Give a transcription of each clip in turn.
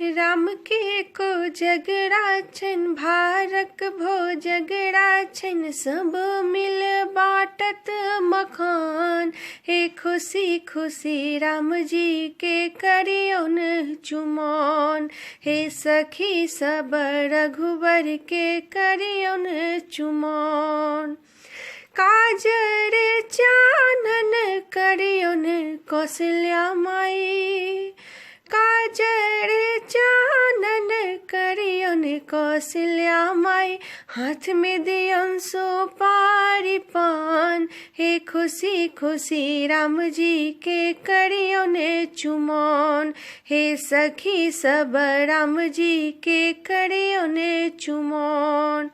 राम के को जगड़ा छन भारक भो जगड़ा छन सब मिल बाटत मखान। हे खुशी खुशी राम जी के करियौन चुमौन। हे सखी सब रघुबर के करियौन चुमौन। काजर चानन करियौन कौशल्या माई। काजर चानन करियौन कौशल्या माई। हाथ में दियौन सुपारी पान। हे खुशी खुशी राम जी के करियौन चुमौन। हे सखी सब राम जी के करियौन चुमौन।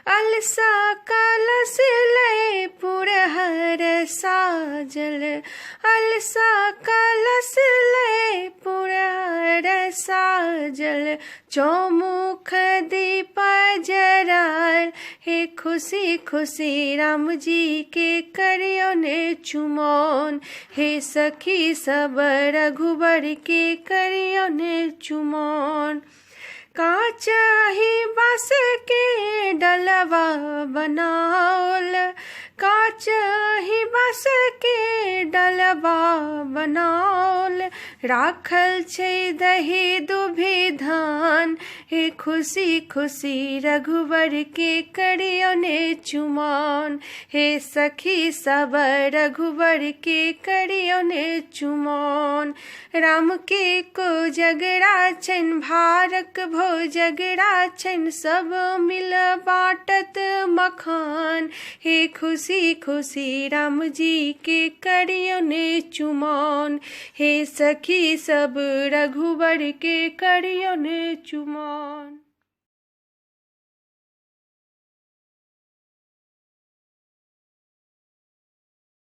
अलसा कलश लय पुरहर साजल। अलसा कलश लय पुरहर साजल। चौमुख दीप जराल। हे खुशी खुशी राम जी के करियौन चुमौन। हे सखी सब रघुबर के करियौन चुमौन। काचही बांस के डलवा बनाओल। काचही बांस के डलवा बनाओल। राखल छै दही दुभि धान। हे खुशी खुशी रघुबर के करियौन चुमौन। हे सखी सब रघुबर के करियौन चुमौन। राम के को जगड़ा छन भारक भो जगड़ा छन सब मिल बाटत मखान। हे खुशी खुशी राम जी के करियौन चुमौन। हे सखी सब रघुबर के करियौन चुमौन।